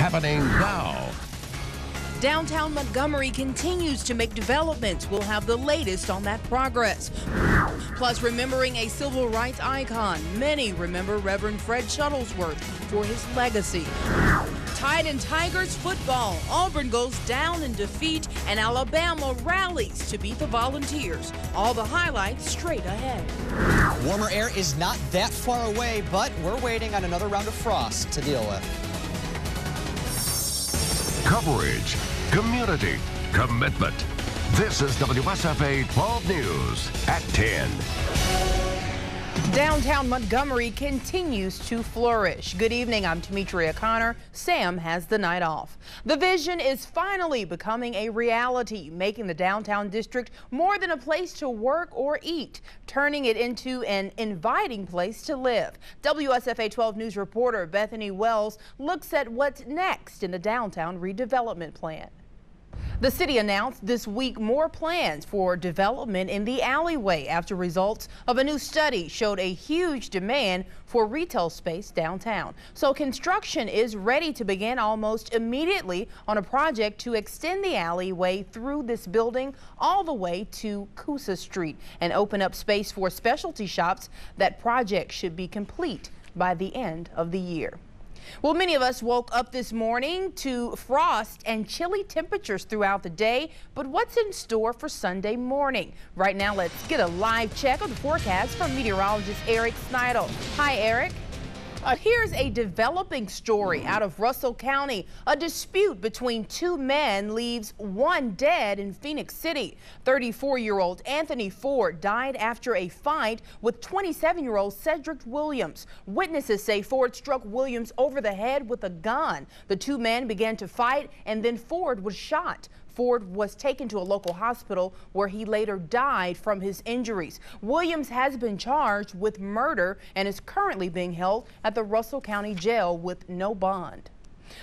happening now. Downtown Montgomery continues to make developments. We'll have the latest on that progress. Plus, remembering a civil rights icon. Many remember Reverend Fred Shuttlesworth for his legacy. Tide and Tigers football. Auburn goes down in defeat and Alabama rallies to beat the Volunteers. All the highlights straight ahead. Warmer air is not that far away, but we're waiting on another round of frost to deal with. Coverage, community, commitment. This is WSFA 12 News at 10. Downtown Montgomery continues to flourish. Good evening, I'm Tametria Conner. Sam has the night off. The vision is finally becoming a reality, making the downtown district more than a place to work or eat, turning it into an inviting place to live. WSFA 12 News reporter Bethany Wells looks at what's next in the downtown redevelopment plan. The city announced this week more plans for development in the alleyway after results of a new study showed a huge demand for retail space downtown. So construction is ready to begin almost immediately on a project to extend the alleyway through this building all the way to Coosa Street and open up space for specialty shops. That project should be complete by the end of the year. Well, many of us woke up this morning to frost and chilly temperatures throughout the day, but what's in store for Sunday morning? Right now, let's get a live check of the forecast from meteorologist Eric Snidel. Hi, Eric. Here's a developing story out of Russell County. A dispute between two men leaves one dead in Phoenix City. 34-year-old Anthony Ford died after a fight with 27-year-old Cedric Williams. Witnesses say Ford struck Williams over the head with a gun. The two men began to fight and then Ford was shot. Ford was taken to a local hospital where he later died from his injuries. Williams has been charged with murder and is currently being held at the Russell County Jail with no bond.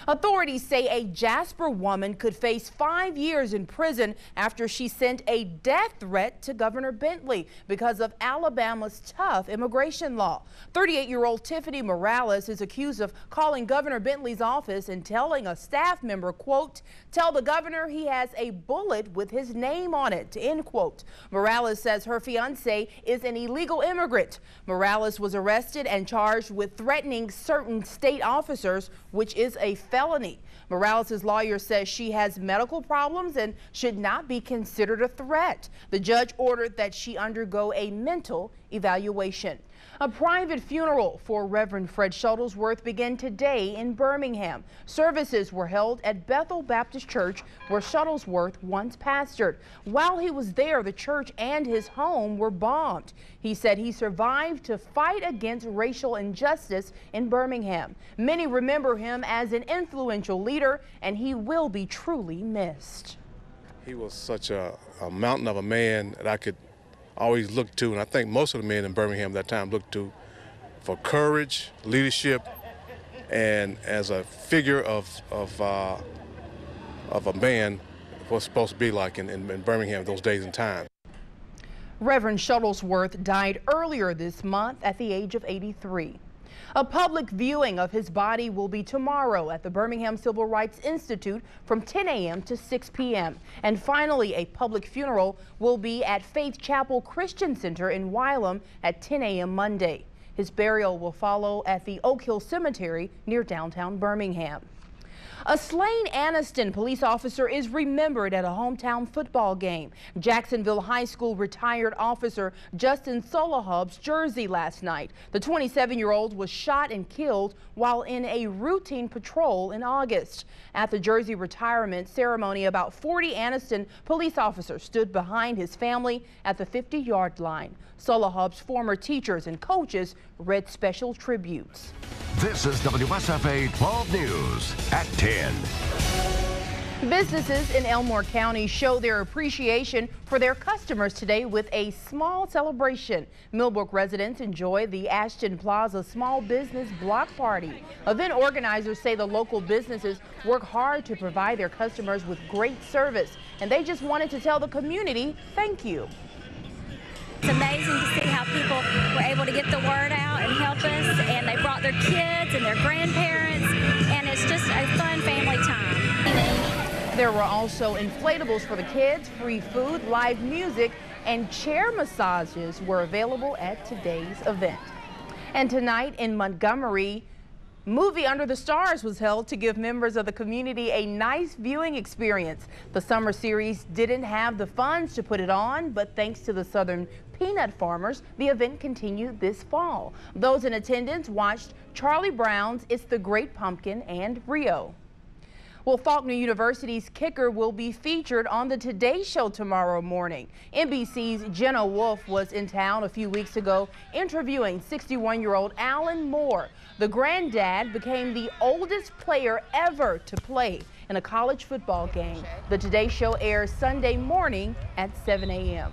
Authorities say a Jasper woman could face 5 years in prison after she sent a death threat to Governor Bentley because of Alabama's tough immigration law. 38-year-old Tiffany Morales is accused of calling Governor Bentley's office and telling a staff member, quote, "Tell the governor he has a bullet with his name on it," end quote. Morales says her fiance is an illegal immigrant. Morales was arrested and charged with threatening certain state officers, which is a felony. Morales' lawyer says she has medical problems and should not be considered a threat. The judge ordered that she undergo a mental evaluation. A private funeral for Reverend Fred Shuttlesworth began today in Birmingham. Services were held at Bethel Baptist Church, where Shuttlesworth once pastored. While he was there, the church and his home were bombed. He said he survived to fight against racial injustice in Birmingham. Many remember him as an influential leader, and he will be truly missed. He was such a mountain of a man that I could always look to, and I think most of the men in Birmingham at that time looked to for courage, leadership, and as a figure of a man was supposed to be like in Birmingham those days and times. Reverend Shuttlesworth died earlier this month at the age of 83. A public viewing of his body will be tomorrow at the Birmingham Civil Rights Institute from 10 a.m. to 6 p.m. And finally, a public funeral will be at Faith Chapel Christian Center in Wylam at 10 a.m. Monday. His burial will follow at the Oak Hill Cemetery near downtown Birmingham. A slain Anniston police officer is remembered at a hometown football game. Jacksonville High School retired officer Justin Solahub's jersey last night. The 27-year-old was shot and killed while in a routine patrol in August. At the jersey retirement ceremony, about 40 Anniston police officers stood behind his family at the 50-yard line. Solahub's former teachers and coaches read special tributes. This is WSFA 12 News at 10. Businesses in Elmore County show their appreciation for their customers today with a small celebration. Millbrook residents enjoy the Ashton Plaza Small Business Block Party. Event organizers say the local businesses work hard to provide their customers with great service, and they just wanted to tell the community thank you. It's amazing to see how people were able to get the word out and help us, and they brought their kids and their grandparents, and it's just a fun family There were also inflatables for the kids, free food, live music, and chair massages were available at today's event. And tonight in Montgomery, Movie Under the Stars was held to give members of the community a nice viewing experience. The summer series didn't have the funds to put it on, but thanks to the Southern peanut farmers, the event continued this fall. Those in attendance watched Charlie Brown's It's the Great Pumpkin and Rio. Well, Faulkner University's kicker will be featured on the Today Show tomorrow morning. NBC's Jenna Wolf was in town a few weeks ago interviewing 61-year-old Alan Moore. The granddad became the oldest player ever to play in a college football game. The Today Show airs Sunday morning at 7 a.m.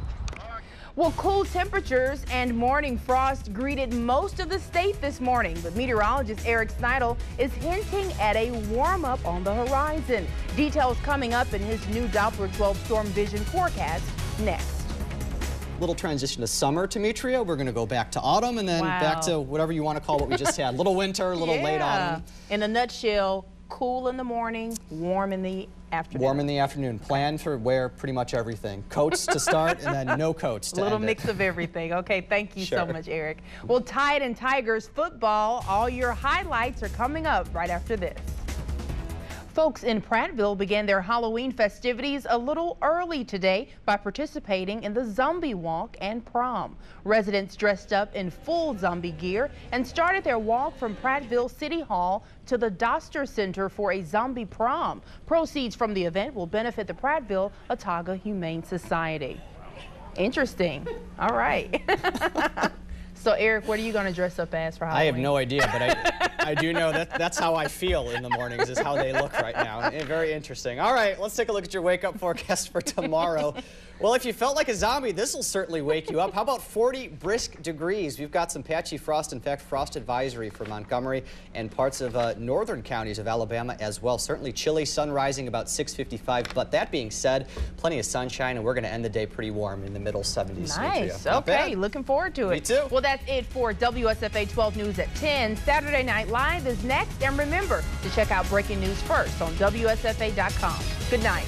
Well, cool temperatures and morning frost greeted most of the state this morning, but meteorologist Eric Sneidel is hinting at a warm-up on the horizon. Details coming up in his new Doppler 12 storm vision forecast next. Little transition to summer, Tametria. We're going to go back to autumn and then back to whatever you want to call what we just had. Little winter, little late autumn. In a nutshell, cool in the morning, warm in the afternoon. Warm in the afternoon. Plan for wear pretty much everything. Coats to start and then no coats to end it. A little mix of everything. Okay, thank you so much, Eric. Well, Tide and Tigers football, all your highlights are coming up right after this. Folks in Prattville began their Halloween festivities a little early today by participating in the Zombie Walk and Prom. Residents dressed up in full zombie gear and started their walk from Prattville City Hall to the Doster Center for a zombie prom. Proceeds from the event will benefit the Prattville Otaga Humane Society. Interesting. All right. So, Eric, what are you going to dress up as for Halloween? I have no idea, but I do know that that's how I feel in the mornings, is how they look right now. Very interesting. All right, let's take a look at your wake-up forecast for tomorrow. Well, if you felt like a zombie, this will certainly wake you up. How about 40 brisk degrees? We've got some patchy frost. In fact, frost advisory for Montgomery and parts of northern counties of Alabama as well. Certainly chilly, sun rising about 6:55. But that being said, plenty of sunshine, and we're going to end the day pretty warm in the middle 70s. Nice. Okay, looking forward to it. Me too. Well, that's it for WSFA 12 News at 10. Saturday Night Live is next. And remember to check out breaking news first on WSFA.com. Good night.